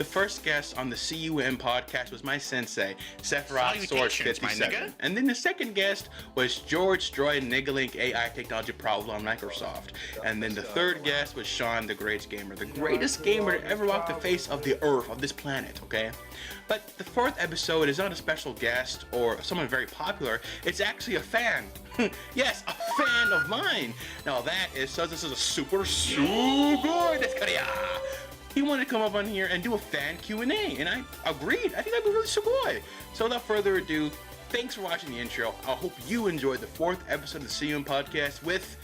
The first guest on the C.U.M podcast was my sensei, Sephiroth Sword Salutations, my 57. nigga. And then the second guest was George Droid Niggling AI Technology Problem on Microsoft. And then the third guest was Sean, the greatest gamer. The greatest gamer to ever walk the face of the earth, of this planet, okay? But the fourth episode is not a special guest or someone very popular. It's actually a fan. Yes, a fan of mine. Now that is, so this is a super good. He wanted to come up on here and do a fan Q&A, and I agreed. I think that'd be really sugoi. So without further ado, thanks for watching the intro. I hope you enjoyed the fourth episode of the C.U.M podcast with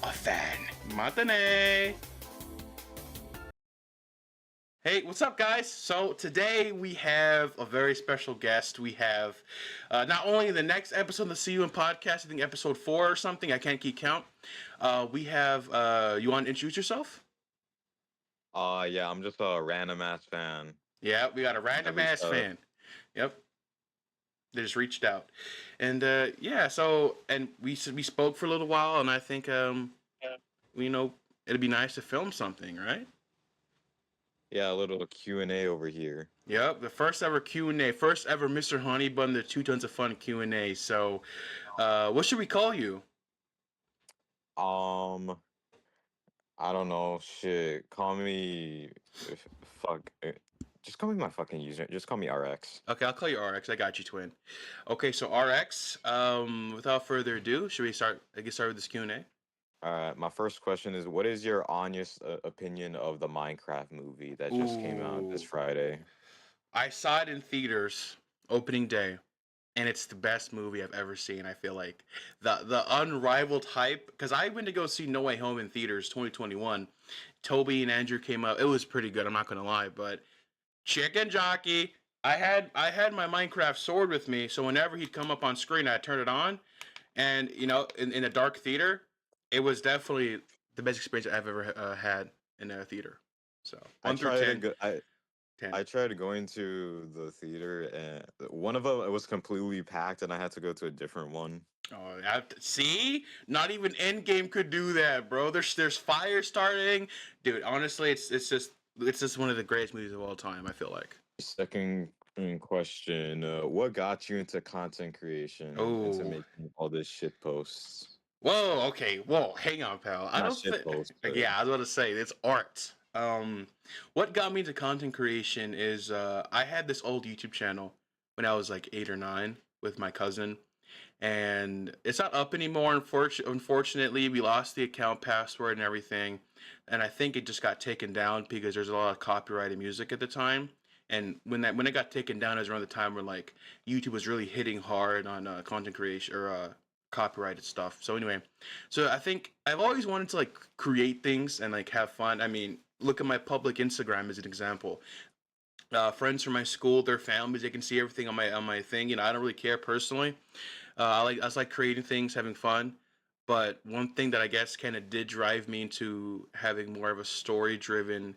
a fan. Matane! Hey, what's up, guys? So today we have a very special guest. We have not only the next episode of the C.U.M podcast, I think episode 4 or something, I can't keep count. We have, you want to introduce yourself? Yeah, I'm just a random ass fan. Yeah, we got a random ass fan. Yep. They just reached out. And yeah, so and we spoke for a little while, and I think it'd be nice to film something, right? Yeah, a little Q&A over here. Yep, the first ever Q&A, first ever Mr. Honeybun, the 2 tons of fun Q&A. So, what should we call you? I don't know, shit. Call me, just call me my fucking user. Just call me RX. Okay, I'll call you RX. I got you, twin. Okay, so RX. Without further ado, should we get started with this Q&A? My first question is, what is your honest opinion of the Minecraft movie that just came out this Ooh. Friday? I saw it in theaters opening day, and it's the best movie I've ever seen. I feel like the unrivaled hype, because I went to go see No Way Home in theaters 2021. Toby and Andrew came up. It was pretty good. I'm not gonna lie, but Chicken Jockey. I had my Minecraft sword with me, so whenever he'd come up on screen, I'd turn it on, and in a dark theater, it was definitely the best experience I've ever had in a theater. So I 1 through tried to 10. go. 10. I tried going to the theater, and one of them it was completely packed, and I had to go to a different one. Oh, see, not even Endgame could do that, bro. There's fire starting, dude. Honestly, it's just one of the greatest movies of all time. I feel like. Second question: what got you into content creation, into Oh, making all this shit posts? whoa, okay, whoa, hang on, pal. I Not don't shit think. posts, Yeah, I was about to say it's art. What got me into content creation is I had this old YouTube channel when I was like 8 or 9 with my cousin, and it's not up anymore. Unfortunately, we lost the account password and everything, and I think it just got taken down because there's a lot of copyrighted music at the time. And when it got taken down, it was around the time where like YouTube was really hitting hard on content creation or copyrighted stuff. So anyway, so I think I've always wanted to like create things and like have fun. I mean, look at my public Instagram as an example. Friends from my school, their families, they can see everything on my thing. I don't really care personally. I just like creating things, having fun. But one thing that I guess kind of did drive me into having more of a story-driven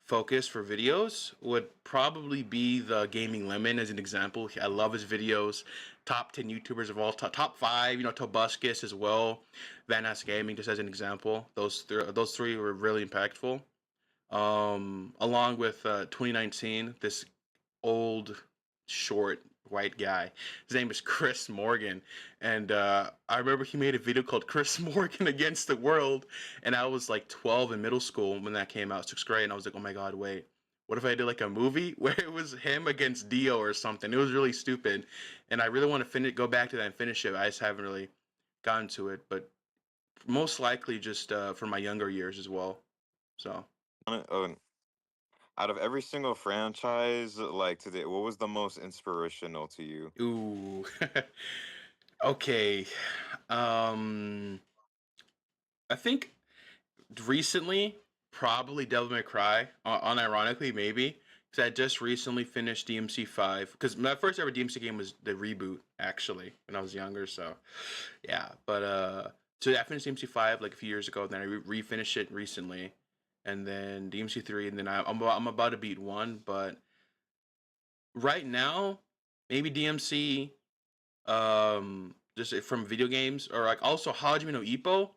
focus for videos would probably be the Gaming Lemon as an example. I love his videos. Top 10 YouTubers of all time, top 5. Tobuscus as well. Van Ass Gaming, just as an example. Those three were really impactful. Along with 2019, this old, short, white guy. His name is Chris Morgan, and I remember he made a video called "Chris Morgan Against the World," and I was like 12 in middle school when that came out, 6th grade, and I was like, "Oh my god, wait." What if I did like a movie where it was him against Dio or something? It was really stupid, and I really want to go back to that and finish it. I just haven't really gotten to it, but most likely just for my younger years as well. So. Out of every single franchise, like today, what was the most inspirational to you? Ooh. Okay. Um, I think recently, probably Devil May Cry. Unironically, maybe because I just recently finished DMC 5. Because my first ever DMC game was the reboot, actually, when I was younger. So, yeah. But so I finished DMC 5 like a few years ago. Then I refinished it recently, and then DMC 3, and then I'm about to beat 1. But right now, maybe DMC. Just from video games, or like also Hajime no Ippo,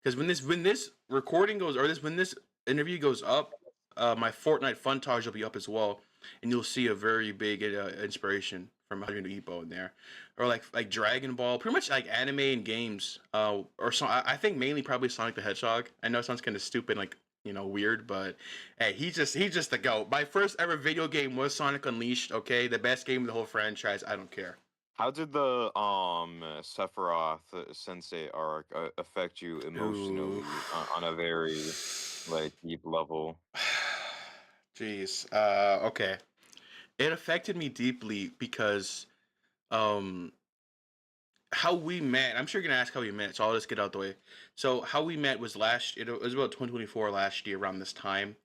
because when this recording goes, or when this interview goes up, my Fortnite Funtage will be up as well, and you'll see a very big inspiration from Hajime no Ippo in there, or like Dragon Ball, pretty much like anime and games. Or so I think mainly probably Sonic the Hedgehog. I know it sounds kind of stupid, like weird, but hey, he's just the goat. My first ever video game was Sonic Unleashed. Okay, the best game of the whole franchise. I don't care. How did the Sephiroth Sensei arc affect you Ooh. emotionally on a very like deep level? Jeez. Okay. It affected me deeply because um how we met. I'm sure you're gonna ask how we met, so I'll just get out the way. So how we met was it was about 2024 last year around this time.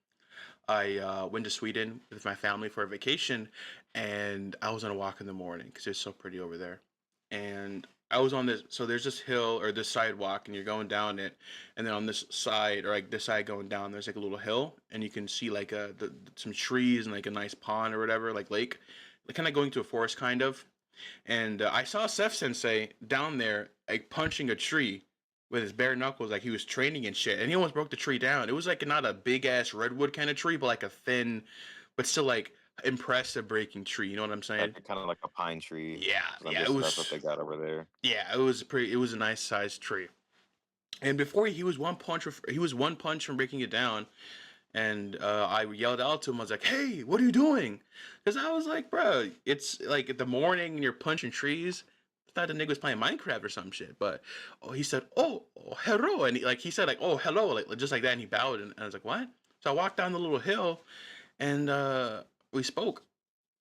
I went to Sweden with my family for a vacation, and I was on a walk in the morning because it's so pretty over there. And I was on this, so there's this hill or this sidewalk, and you're going down it, and then on this side or like this side going down, there's like a little hill, and you can see like some trees and like a nice pond or whatever, like lake, like kind of going to a forest kind of. And I saw Seth Sensei down there like punching a tree with his bare knuckles, like he was training and shit. And he almost broke the tree down. It was like not a big ass redwood kind of tree, but like a thin, but still like impressive breaking tree. You know what I'm Like saying? kind of like a pine tree, Yeah, 'cause I'm yeah. It guessing that's what was, they got over there. yeah. It was pretty. It was a nice sized tree. And before he was he was one punch from breaking it down. And I yelled out to him. I was like, "Hey, what are you doing?" Because I was like, "Bro, it's like in the morning and you're punching trees." I thought the nigga was playing Minecraft or some shit. But he said, "Oh, hello," and he said like, "Oh, hello," like just like that, and he bowed, and I was like, "What?" So I walked down the little hill, and we spoke,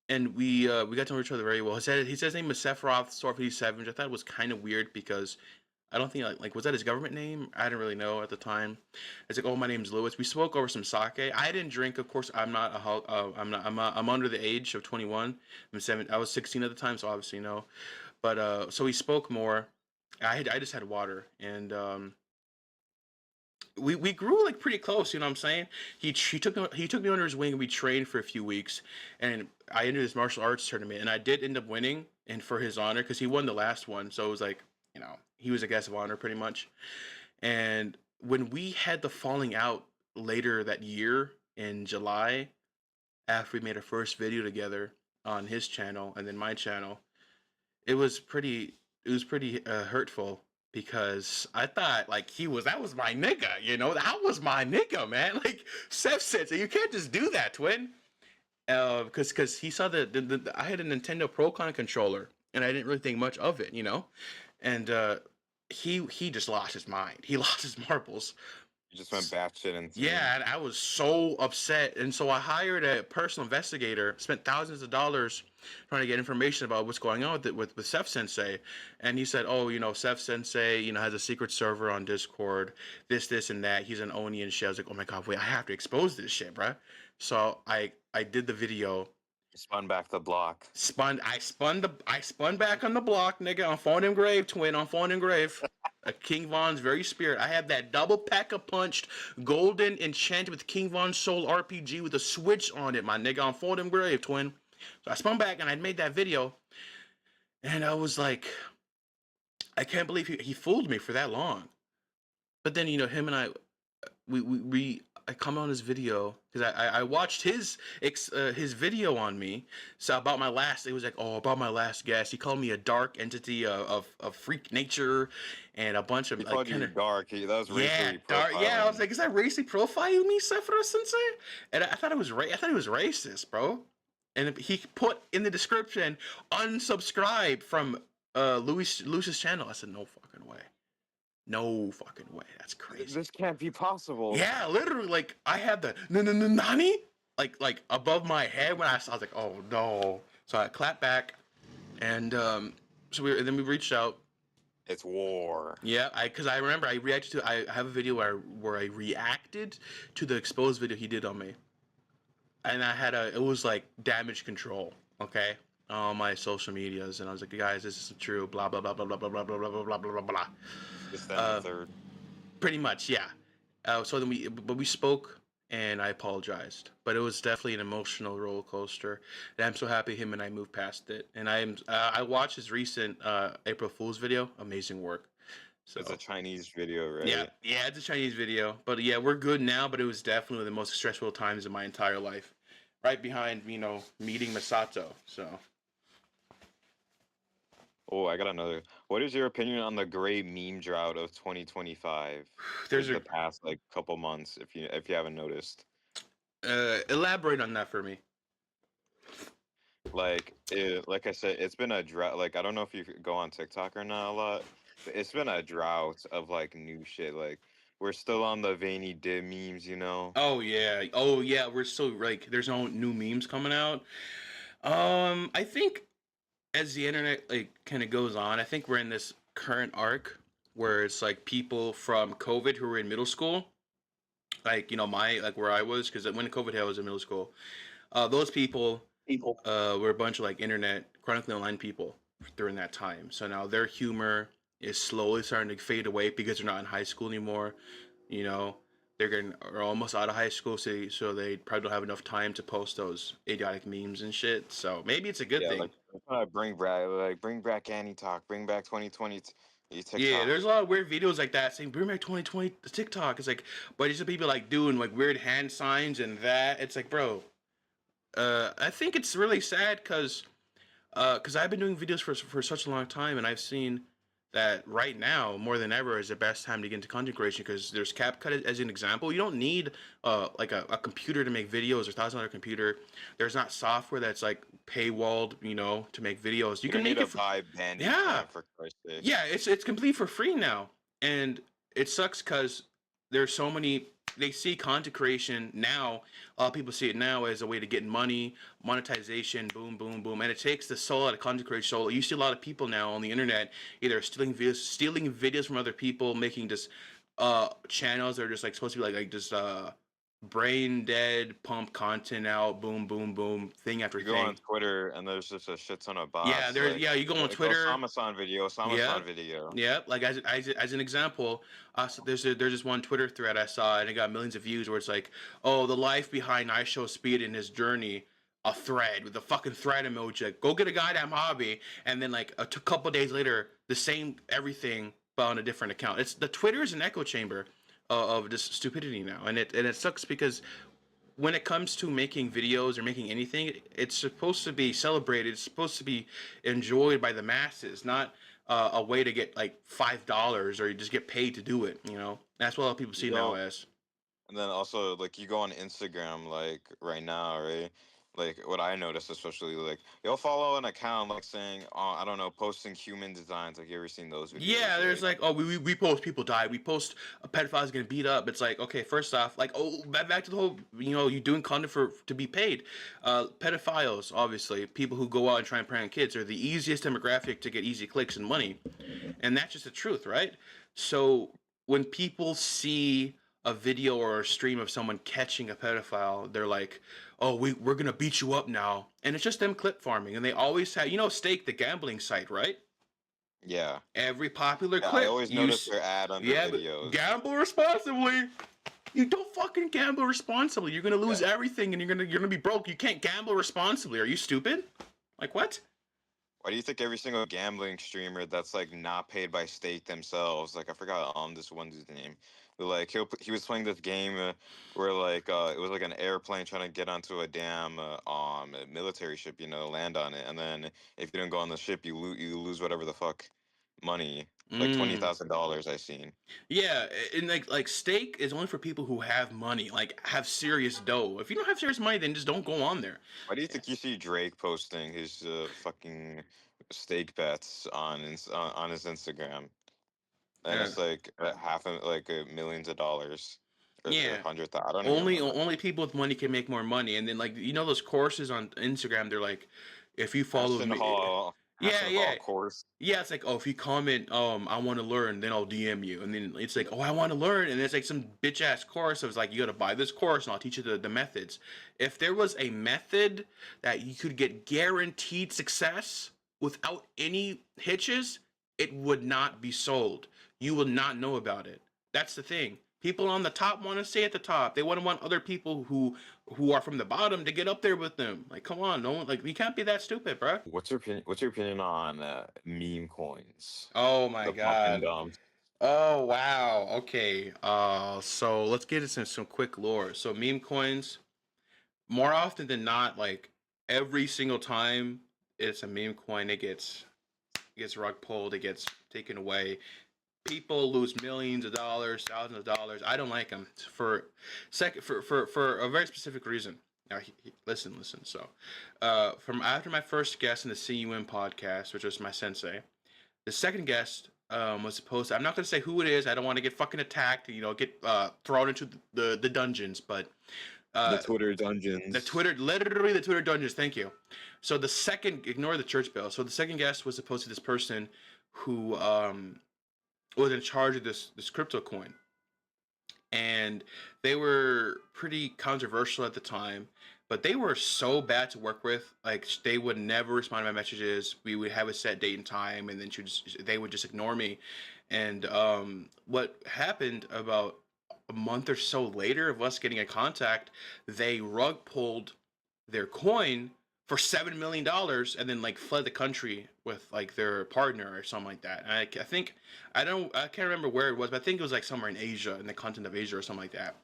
and we got to know each other very well. He said his name was Sephiroth Sword 57, which I thought was kind of weird because I don't think like was that his government name? I didn't really know at the time. It's like, oh, my name's Lewis. We spoke over some sake. I didn't drink, of course. I'm not I'm not. I'm under the age of 21. I'm 7. I was 16 at the time, so obviously no. But so we spoke more. I just had water, and we grew like pretty close. You know what I'm saying? He took me under his wing, and we trained for a few weeks. And I entered this martial arts tournament, and I did end up winning, and for his honor, because he won the last one. So it was like, he was a guest of honor pretty much. And when we had the falling out later that year in July, after we made our first video together on his channel and then my channel, it was pretty hurtful because I thought like that was my nigga, that was my nigga, man. Like Seth said, so you can't just do that, twin. Because he saw I had a Nintendo Procon controller and I didn't really think much of it, and he just lost his mind. He lost his marbles. You just went batshit insane. Yeah, and I was so upset, and so I hired a personal investigator. Spent thousands of dollars trying to get information about what's going on with Seth Sensei, and he said, "Oh, Seth Sensei, has a secret server on Discord. This, and that. He's an Oni and shit." I was like, "Oh my god, wait! I have to expose this shit, bruh." So I did the video. You spun back the block. I spun back on the block, nigga, on phone engraved, twin, on phone engraved. A King Von's very spirit. I have that double pack of punched golden enchanted with King Von Soul RPG with a switch on it, my nigga, on phone engraved, twin. So I spun back and I made that video, and I was like, I can't believe he fooled me for that long. But then him and I we I comment on his video because I watched his video on me. So about my last, it was like, oh, about my last guest. He called me a dark entity of freak nature, and a bunch of He like called kind you of, dark. That was yeah, racially dark. Yeah, I was profiling. like, is that racially profiling me, Sephiroth Sensei? And I thought it was I thought it was racist, bro. And he put in the description, unsubscribe from Luis's channel. I said, no fucking way. No fucking way. That's crazy. This can't be possible. Yeah, literally, like I had the nani like above my head when I saw. I was like, oh no. So I clapped back, and then we reached out. It's war. Yeah, because I remember I reacted to. I have a video where I reacted to the exposed video he did on me, and it was like damage control. Okay. On my social medias, and I was like, guys, this isn't true. Blah blah blah blah blah blah blah blah blah blah blah blah blah. This, then the Uh, third. Pretty much, yeah. So then we spoke, and I apologized, but it was definitely an emotional roller coaster, and I'm so happy him and I moved past it. And I watched his recent April Fool's video. Amazing work. It's a So Chinese video, yeah, right? yeah, it's a Chinese video, but yeah, we're good now. But it was definitely the most stressful times of my entire life, right behind meeting Masato. So Oh, I got another. What is your opinion on the great meme drought of 2025? there's Like a the past like couple months, if you haven't noticed. elaborate on that for me. Like I said, it's been a drought. Like I don't know if you go on TikTok or not a lot, but it's been a drought of like new shit. Like we're still on the veiny dip memes, you know? Oh yeah, we're still like there's no new memes coming out. I think as the internet like kind of goes on, I think we're in this current arc where it's like people from COVID who were in middle school, like my like where I was, because when COVID hit, I was in middle school. Those people People. were a bunch of like internet chronically online people during that time. So now their humor is slowly starting to fade away because they're not in high school anymore. You know, they're getting are almost out of high school, so they probably don't have enough time to post those idiotic memes and shit. So maybe it's a good Yeah, thing. bring back Annie Talk, bring back 2020 Yeah, TikTok. there's a lot of weird videos like that saying "Bring back 2020 TikTok." It's like, but it's just people like doing like weird hand signs and that. It's like, bro, I think it's really sad because I've been doing videos for such a long time, and I've seen that right now more than ever is the best time to get into content creation because there's CapCut as an example. You don't need like a computer to make videos or $1,000 computer. There's not software that's like paywalled, to make videos. You You can don't need make to it for buy yeah, Bandicam for Christ's sake. yeah, it's complete for free now, and it sucks because there's so many. They see content creation now. A lot of people see it now as a way to get money, monetization, boom, boom, boom, and it takes the soul out of content creation. So you see a lot of people now on the internet either stealing videos from other people, making just channels that are just like supposed to be like just brain dead, pump content out, boom, boom, boom, thing after You go on thing. Twitter and there's just a shit ton of Yeah, bots. there's Like, yeah. You go on go Twitter. Sama-san video, Yeah, Sama-san video. yeah. Like as an example, so there's this one Twitter thread I saw and it got millions of views where it's like, oh, the life behind I Show Speed in his journey, a thread with a fucking thread emoji. Like, go get a goddamn hobby, and then like a couple days later, the same everything but on a different account. It's the Twitter is an echo chamber of just stupidity now, and it sucks because when it comes to making videos or making anything, it's supposed to be celebrated. It's supposed to be enjoyed by the masses, not a way to get like $5 or you just get paid to do it. That's what a lot of people You see now go as. And then also, like, you go on Instagram, like, right now, right? Like, what I noticed, especially, like, you'll follow an account, like, saying, I don't know, posting human designs. Like, you ever seen those Yeah, videos, there's right? like, oh, we post people die. We post a pedophile's getting beat up. It's like, okay, first off, like, oh, back to the whole, you doing content for to be paid. Pedophiles, obviously, people who go out and try and prey on kids are the easiest demographic to get easy clicks and money, and that's just the truth, right? So when people see a video or a stream of someone catching a pedophile, they're like, "Oh, we're gonna beat you up now," and it's just them clip farming, and they always have, Stake, the gambling site, right? Yeah. Every popular Yeah, I clip, always notice their ad under yeah, but videos. gamble responsibly. You don't fucking gamble responsibly. You're gonna Yeah. lose everything, and you're gonna be broke. You can't gamble responsibly. Are you stupid? Like what? Why do you think every single gambling streamer that's like not paid by state themselves, like I forgot this one dude's name, but like he was playing this game where like it was like an airplane trying to get onto a damn a military ship, land on it, and then if you didn't go on the ship, you lose whatever the fuck money, like Mm. $20,000 I seen. Yeah, and like stake is only for people who have money, like have serious dough. If you don't have serious money, then just don't go on there. Why do you think you see Drake posting his fucking stake bets on his Instagram? And Uh, it's like like millions of dollars, or is it yeah, 100,000? I don't even only remember. only people with money can make more money. And then like those courses on Instagram, they're like, if you follow Ashton me, Hall, yeah, Ashton Hall yeah, course. yeah. It's like, oh, if you comment, I want to learn, then I'll DM you. And then it's like, oh, I want to learn, and it's like some bitch ass course. So it's like, you got to buy this course, and I'll teach you the methods. If there was a method that you could get guaranteed success without any hitches, it would not be sold. You will not know about it. That's the thing. People on the top want to stay at the top. They want other people who are from the bottom to get up there with them. Like, come on, no one, like, we can't be that stupid, bro. What's your opinion on meme coins? Oh my The pump and god. dumps. Oh wow. Okay. So let's get into some quick lore. So meme coins, more often than not, like every single time it's a meme coin, it gets rug pulled, it gets taken away. People lose millions of dollars, thousands of dollars. I don't like them for a very specific reason. Now, listen. So, from after my first guest in the C.U.M podcast, which was my sensei, the second guest was supposed to. I'm not going to say who it is. I don't want to get fucking attacked. Get thrown into the dungeons. But The uh, Twitter the dungeons. Twitter, literally the Twitter dungeons. Thank you. So the second, ignore the church bell. So the second guest was supposed to be this person who was in charge of this crypto coin, and they were pretty controversial at the time. But they were so bad to work with. Like they would never respond to my messages. We would have a set date and time, and then they would just ignore me. And what happened about a month or so later of us getting in contact, they rug pulled their coin for $7 million and then like fled the country with like their partner or something like that. And I think I can't remember where it was, but I think it was like somewhere in Asia, in the continent of Asia or something like that.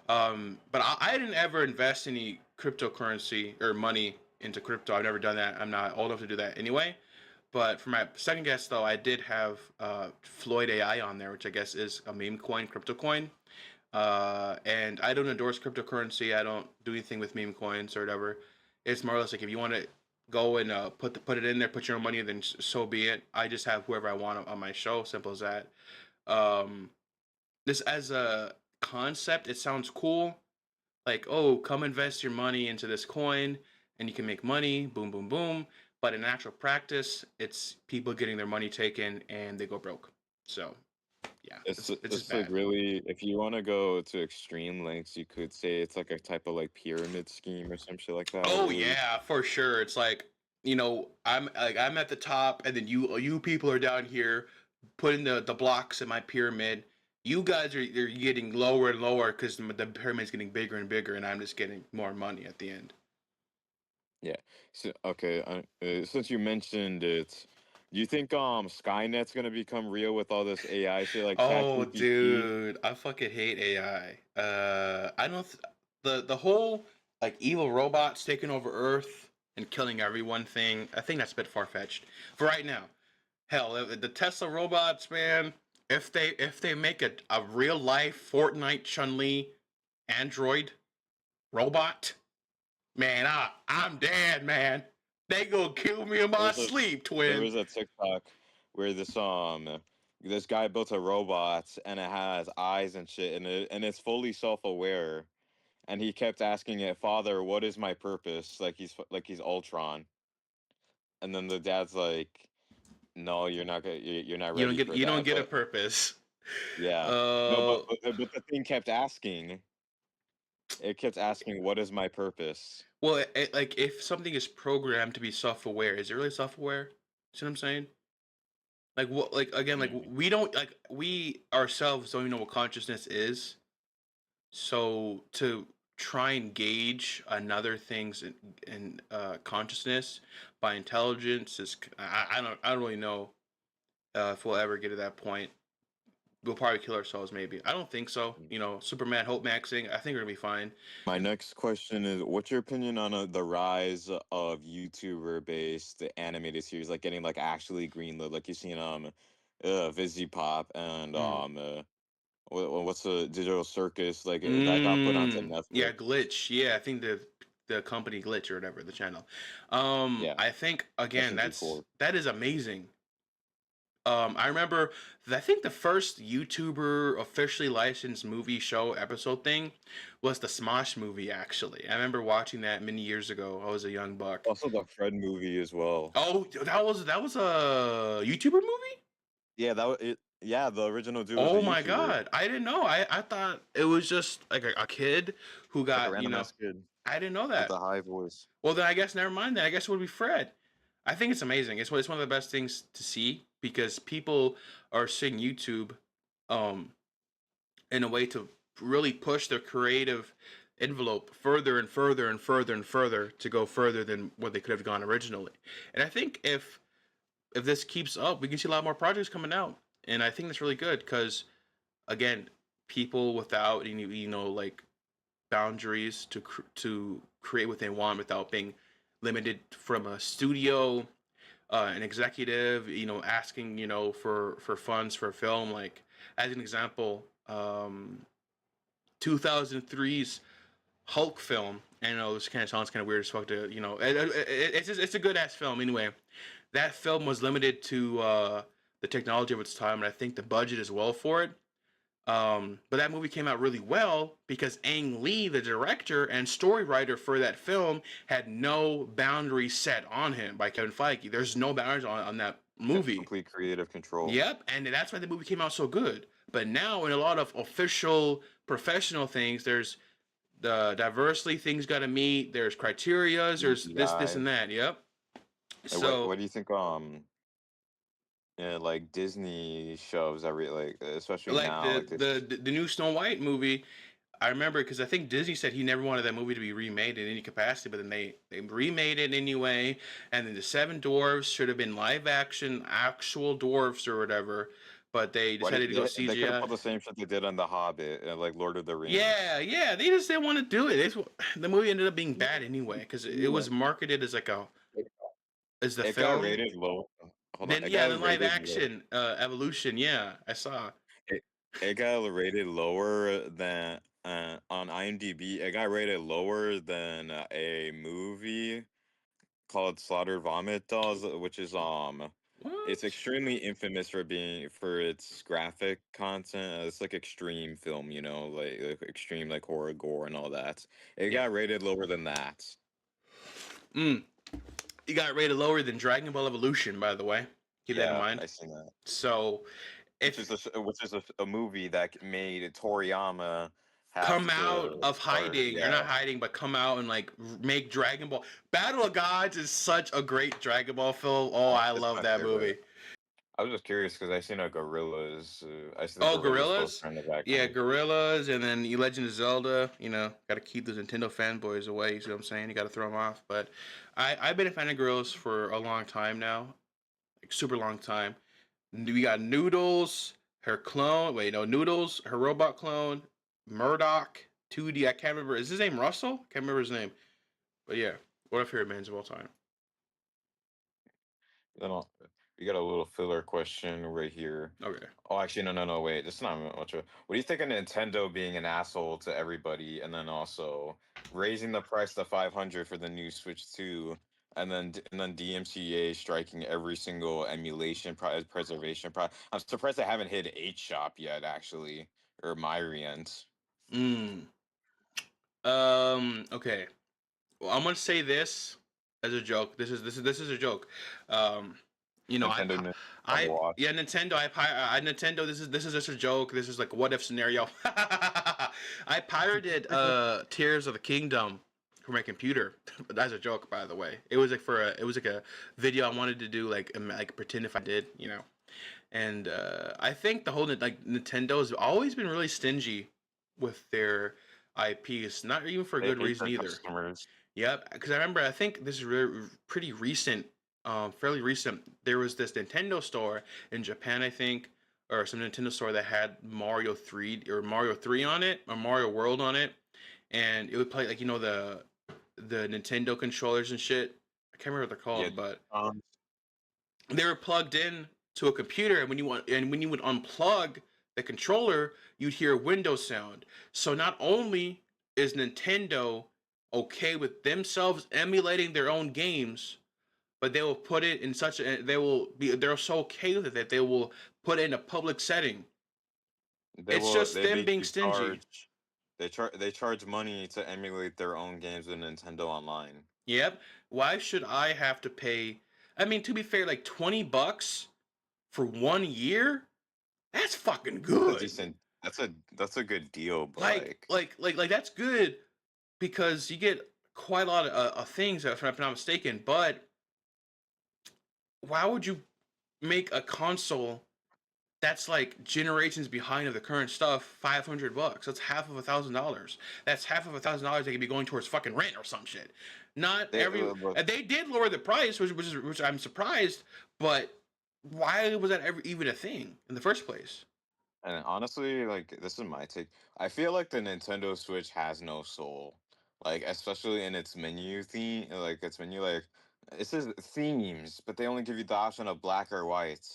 But I didn't ever invest any cryptocurrency or money into crypto. I've never done that. I'm not old enough to do that anyway. But for my second guess, though, I did have Floyd AI on there, which I guess is a meme coin, crypto coin. And I don't endorse cryptocurrency. I don't do anything with meme coins or whatever. It's more or less like if you want to go and put it in there, put your own money, then so be it. I just have whoever I want on my show. Simple as that. Um, this as a concept, it sounds cool. Like, oh, come invest your money into this coin, and you can make money. Boom, boom, boom. But in actual practice, it's people getting their money taken and they go broke. So yeah, it's just It's like bad. really, if you want to go to extreme lengths, you could say it's like a type of like pyramid scheme or some shit like that. Oh Really. yeah, for sure. It's like, I'm at the top and then you people are down here putting the blocks in my pyramid. You guys are getting lower and lower because the pyramid's getting bigger and bigger and I'm just getting more money at the end. Yeah. So okay, since you mentioned it, do you think Skynet's gonna become real with all this AI shit like Oh ChatGPT? dude, I fucking hate AI. I don't the whole like evil robots taking over Earth and killing everyone thing. I think that's a bit far fetched for right now. Hell, the Tesla robots, man. If they make a real life Fortnite Chun Li android robot, man, I'm dead, man. They gonna kill me in There my was a sleep, there twin. was a TikTok where this guy built a robot and it has eyes and shit and it's fully self-aware and he kept asking it, "Father, what is my purpose?" Like he's Ultron. And then the dad's like, "No, you're not ready for You don't that." get a But purpose. yeah. No, Uh, but the thing kept asking. It kept asking, "What is my purpose?" well, like if something is programmed to be self-aware, is it really self-aware? See what I'm saying? Like what? Like again, like Mm. we ourselves don't even know what consciousness is. So to try and gauge another thing's in consciousness by intelligence is I don't really know if we'll ever get to that point. We'll probably kill ourselves maybe. I don't think so. Superman hope maxing. I think we're gonna be fine. My next question is, what's your opinion on the rise of YouTuber-based animated series, like getting like actually greenlit, like you've seen Vizzy Pop and Mm. what's the Digital Circus, like that got put onto Yeah, Netflix. glitch. Yeah, I think the company glitch or whatever the channel. Yeah, I think again SMG4. that is amazing. I remember I think the first YouTuber officially licensed movie show episode thing was the Smosh movie. Actually, I remember watching that many years ago. I was a young buck. Also the Fred movie as well. Oh, that was a YouTuber movie. Yeah, yeah, the original dude was a Oh my YouTuber, god, I didn't know. I thought it was just like a kid who like a got. random ass kid I didn't know with that. a high voice. Well, then I guess never mind. Then I guess it would be Fred. I think it's amazing. It's one of the best things to see because people are seeing YouTube, um, in a way to really push their creative envelope further and further and further and further to go further than what they could have gone originally. And I think if this keeps up, we can see a lot more projects coming out. and I think that's really good because again, people without like boundaries to create what they want without being limited from a studio, an executive, asking for funds for a film. Like as an example, 2003's Hulk film. I know this kind of sounds kind of weird as fuck to it's a good ass film anyway. That film was limited to the technology of its time, and I think the budget as well for it. But that movie came out really well because Ang Lee, the director and story writer for that film, had no boundaries set on him by Kevin Feige. There's no boundaries on that movie. Complete creative control. Yep, and that's why the movie came out so good. But now, in a lot of official, professional things, there's the diversity things got to meet. There's criterias. There's this, DEI. and that. Yep. What So, do you think? Yeah, like Disney shows every like, especially like now, the like this. the new Snow White movie, I remember because I think Disney said he never wanted that movie to be remade in any capacity, but then they remade it anyway. And then the Seven Dwarfs should have been live action, actual dwarfs or whatever, but they Why do decided to go they could have CGI. pulled the same shit they did on The Hobbit and like Lord of the Rings. Yeah, yeah, they just didn't want to do it. The movie ended up being bad anyway because it Yeah. was marketed as like a It, as the it got film. rated low. Hold on, Then it yeah, got then live rated low. action evolution. Yeah, I saw. It, it got rated lower than on IMDb. It got rated lower than a movie called Slaughter Vomit Dolls, which is it's What? extremely infamous for being for its graphic content. It's like extreme film, like extreme like horror, gore, and all that. It Yeah. got rated lower than that. Mm. You got rated lower than Dragon Ball Evolution, by the way. Keep that in Yeah, mind. I seen that. So, if Which is a movie that made Toriyama have come out to of start. hiding, or not Yeah, hiding, but come out and like make Dragon Ball Battle of Gods is such a great Dragon Ball film. Oh, I it's love my that favorite. movie. I was just curious because I seen a gorillas. I seen the Oh, gorillas Gorillas? poster in the Yeah, background. Gorillas, and then Legend of Zelda. Got to keep those Nintendo fanboys away. You see what I'm saying? You got to throw them off. But I've been a fan of Gorillas for a long time now, like super long time. We got Noodles, her clone. Wait, no, Noodles, her robot clone, Murdoch, 2D. I can't remember. Is his name Russell? Can't remember his name. But yeah, one of favorite bands of all time. Then we got a little filler question right here. Okay. Oh, actually, no, wait. This is not much. What do you think of Nintendo being an asshole to everybody, and then also raising the price to 500 for the new Switch 2, and then DMCA striking every single emulation preservation I'm surprised they haven't hit 8 shop yet, actually, or Myriant. Mm. Okay. Well, I'm gonna say this as a joke. This is a joke. Um, Nintendo on yeah, watch. Nintendo. Nintendo. This is just a joke. This is like a what if scenario. I pirated Tears of the Kingdom for my computer. That's a joke, by the way. It was like a video I wanted to do, like pretend if I did, And I think the whole like Nintendo's always been really stingy with their IPs, not even for a They good hate reason their either. customers. Yep, because I remember I think this is pretty recent, fairly recent. There was this Nintendo store in Japan, I think, or some Nintendo store that had Mario 3 on it, or Mario World on it, and it would play like the Nintendo controllers and shit. I can't remember what they're Yeah. called, but Um, they were plugged in to a computer, and when you would unplug the controller, you'd hear a Windows sound. So not only is Nintendo okay with themselves emulating their own games, but they will put it in such a they're so okay with it that they will put it in a public setting. It's just they them being basically stingy. they charge money to emulate their own games in Nintendo Online. Yep. Why should I have to pay? I mean, to be fair, like $20 for 1 year, that's fucking That's a good. decent. That's a good deal, but like like like like like that's good because you get quite a lot of things if I'm not mistaken. But why would you make a console that's like generations behind of the current stuff? $500. That's half of $1,000. That's half of $1,000 that could be going towards fucking rent or some shit. Not they every. but They did lower the price, which I'm surprised, but why was that ever even a thing in the first place? And honestly, like this is my take. I feel like the Nintendo Switch has no soul. Like especially in its menu theme, like its menu, like it says themes, but they only give you the option of black or white.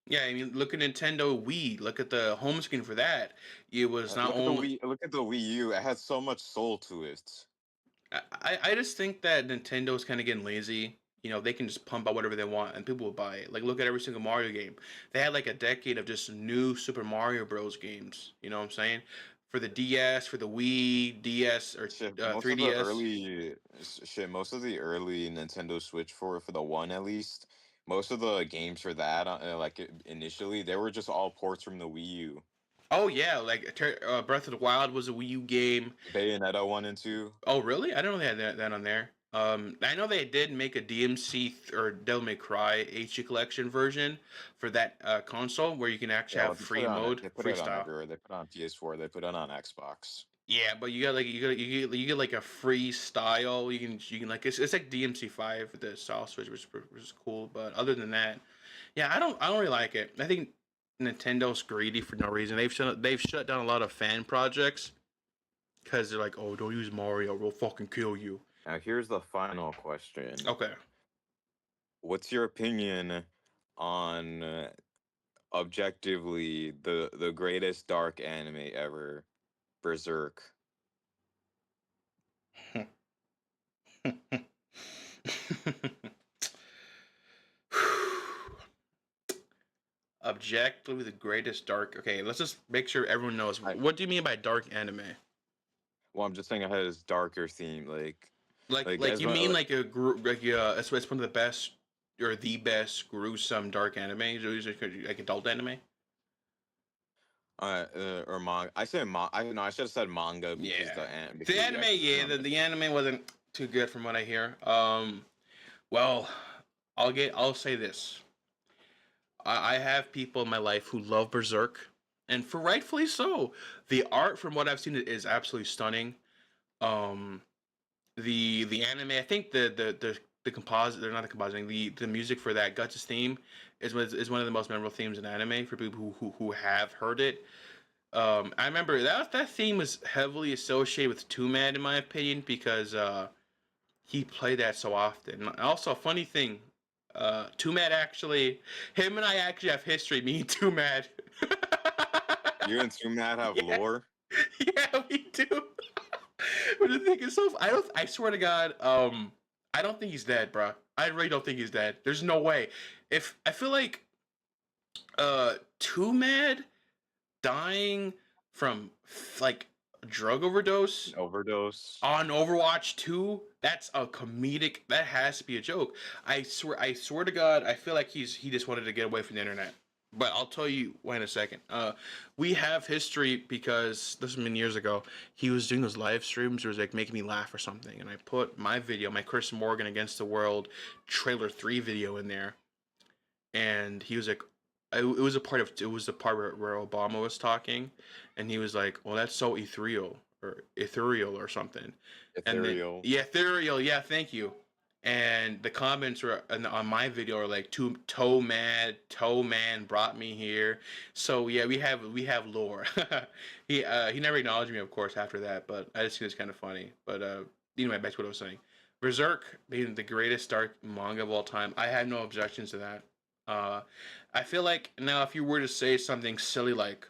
Yeah, I mean, look at Nintendo Wii. Look at the home screen for that. It was not only. Look at the Wii U. It has so much soul to it. I just think that Nintendo's kind of getting lazy. You know, they can just pump out whatever they want and people will buy it. Like, look at every single Mario game. They had like a decade of just new Super Mario Bros. Games. You know what I'm saying? For the DS, for the Wii, DS, or Shit, most of the 3DS. early shit, most of the early Nintendo Switch for the one at least, most of the games for that, initially, they were just all ports from the Wii U. Oh, yeah. Like, Breath of the Wild was a Wii U game. Bayonetta 1 and 2. Oh, really? I don't know they had that on there. I know they did make a DMC or Devil May Cry HD collection version for that console where you can actually Yeah, well, have free mode, they put it on freestyle. everywhere. They put it on PS4. They put it on Xbox. Yeah, but you get like a freestyle. You can like it's like DMC5 with the style switch, which is cool. But other than that, yeah, I don't really like it. I think Nintendo's greedy for no reason. They've shut down a lot of fan projects because they're like, oh, don't use Mario, we'll fucking kill you. Now, here's the final question. Okay. What's your opinion on objectively the greatest dark anime ever, Berserk? Objectively, the greatest dark. Okay, let's just make sure everyone knows. I What do you mean by dark anime? Well, I'm just saying it has darker theme, like Like as you my mean like a group? Like it's one of the best or the best gruesome dark anime. Like adult anime. or manga. I said I no, I should have said manga because Yeah, the because anime. yeah, because Yeah, the anime wasn't too good from what I hear. Well, I'll say this. I have people in my life who love Berserk, and for rightfully so. The art, from what I've seen, is absolutely stunning. Um, the anime, I think the composite, they're not the compositing, the music for that Guts' theme is one of the most memorable themes in anime for people who have heard it. I remember that theme was heavily associated with Two Man in my opinion because he played that so often. Also, funny thing, Two Mad actually, him and I actually have history. Me and Two Mad. you and Sumat have Yeah, lore. yeah, we do. But the thing is, so I don't. I swear to God, I don't think he's dead, bro. I really don't think he's dead. There's no way. If I feel like, Two Mad dying from like drug overdose Overdose. on Overwatch 2, that's a comedic. That has to be a joke. I swear to God, I feel like he just wanted to get away from the internet. But I'll tell you why in a second. We have history because this has been years ago. He was doing those live streams. It was like making me laugh or something, and I put my video, my Chris Morgan Against the World trailer 3 video in there, and he was like, it was the part where Obama was talking, and he was like, "Well, that's so ethereal or something," and then Ethereal. yeah, ethereal, yeah, thank you. And the comments were on my video are like, toe man brought me here." So yeah, we have lore. He never acknowledged me, of course, after that, but I just think it's kind of funny. But anyway, back to what I was saying. Berserk being the greatest dark manga of all time, I had no objections to that. Uh, I feel like now, if you were to say something silly like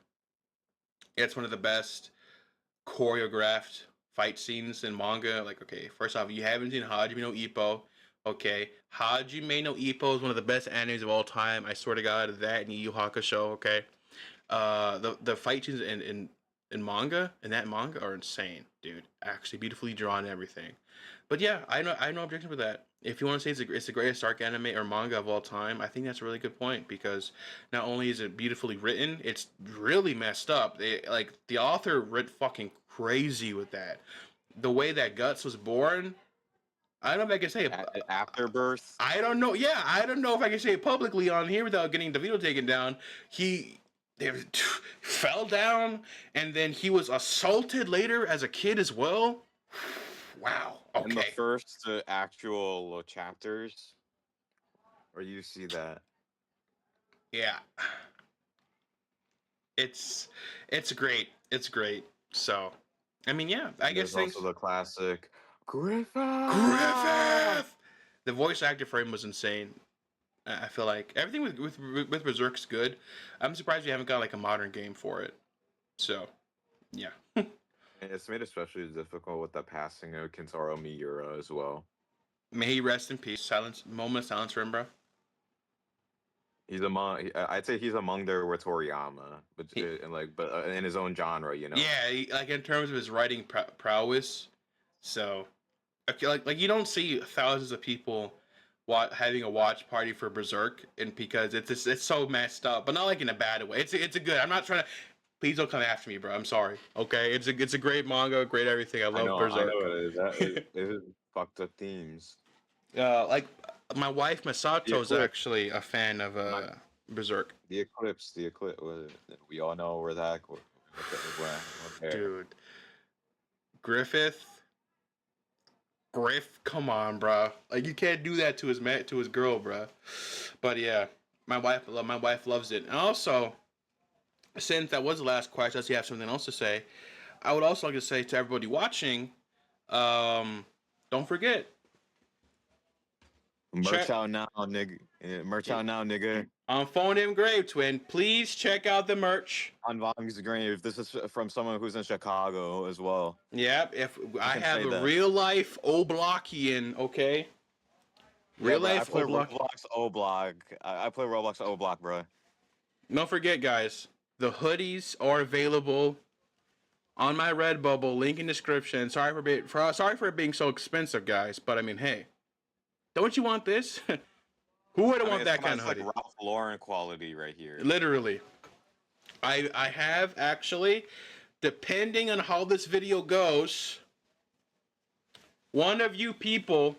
it's one of the best choreographed fight scenes in manga, like, okay, first off, you haven't seen Hajime no Ippo. Okay, Hajime no Ippo is one of the best animes of all time. I swear to God, that and Yu Yu Hakusho. Okay, the fight scenes in manga and that manga are insane, dude. Actually, beautifully drawn and everything. But yeah, I have no objection with that. If you want to say it's the greatest arc anime or manga of all time, I think that's a really good point because not only is it beautifully written, it's really messed up. Like the author writ fucking crazy with that. The way that Guts was born, I don't know if I can say it. Afterbirth. I don't know. Yeah, I don't know if I can say it publicly on here without getting the video taken down. He they, fell down, and then he was assaulted later as a kid as well. Wow. In the Okay. first actual chapters, or you see that. Yeah, it's it's great. It's great. So, I mean, yeah, I And guess there's also things. the classic Griffith. Griffith. The voice actor for him was insane. I feel like everything with Berserk's good. I'm surprised we haven't got like a modern game for it. So, yeah. And it's made especially difficult with the passing of Kentaro Miura as well. May he rest in peace. Silence. Moment of silence for him, bro. He's among, I'd say he's among there with Toriyama, but He, and like, but in his own genre, you know. yeah, like in terms of his writing prowess. So, okay, like you don't see thousands of people having a watch party for Berserk, and because it's so messed up, but not like in a bad way. It's a good. I'm not trying to. Please don't come after me, bro. I'm sorry. Okay, it's a great manga, great everything. I love I know Berserk. it is. That is, it is fucked up themes. Like my wife The Masato is Eclipse, actually a fan of my, Berserk. the Eclipse. We all know where that, what there. Dude, Griffith, come on, bro. Like you can't do that to his girl, bro. But yeah, my wife loves it. And also, since that was the last question, does he have something else to say? I would also like to say to everybody watching, don't forget. Merch out now, nigga. Merch out now, nigga. On Phone Engraved Twin, please check out the merch. On Volume's Grave. This is from someone who's in Chicago as well. Yep, if I can have say a that. real life Oblockian, okay? Real life I play Oblock. Roblox O-Block. I play Roblox O-Block, bro. Don't forget, guys, the hoodies are available on my Redbubble. Link in description. Sorry for it being so expensive, guys. But I mean, hey, don't you want this? Who wouldn't want that kind of hoodie? Like Ralph Lauren quality right here. Literally. I have actually, depending on how this video goes, one of you people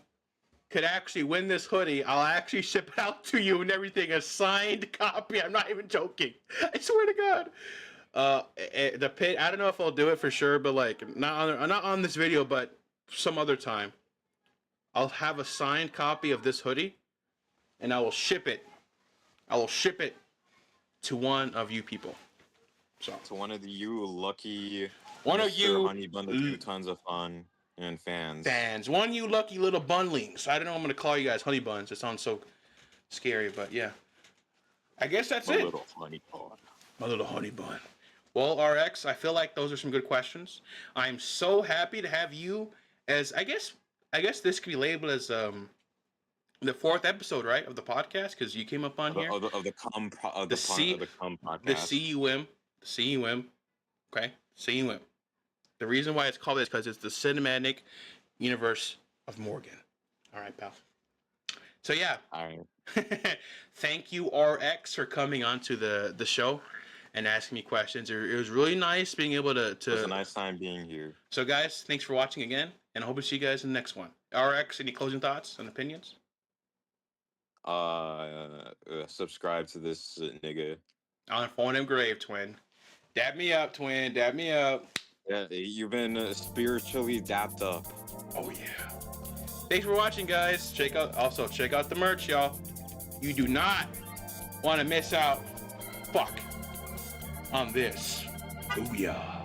could actually win this hoodie. I'll actually ship it out to you and everything, a signed copy. I'm not even joking. I swear to God. I don't know if I'll do it for sure, but like not on this video, but some other time. I'll have a signed copy of this hoodie, and I will ship it. I will ship it to one of you people. So to one of you lucky, one of you honey bun that do tons of fun and fans. One of you lucky little bunlings. I don't know. I'm gonna call you guys honey buns. It sounds so scary, but yeah. I guess that's it. Little honey bun. My little honey bun. Well, RX, I feel like those are some good questions. I'm so happy to have you as I guess this could be labeled as the 4th episode, right, of the podcast, because you came up on here. Of the cum podcast. The C.U.M. The C.U.M. Okay, C.U.M. The reason why it's called this is because it's the cinematic universe of Morgan. All right, pal. So yeah. All right. Thank you, RX, for coming onto the show and asking me questions. It was really nice being able to. It was a nice time being here. So guys, thanks for watching again, and I hope to see you guys in the next one. RX, any closing thoughts and opinions? Subscribe to this nigga. On Phone Engraved, twin. Dab me up, twin. Dab me up. Yeah, you've been spiritually dapped up. Oh yeah. Thanks for watching, guys. Check out the merch, y'all. You do not want to miss out. On this. Booyah.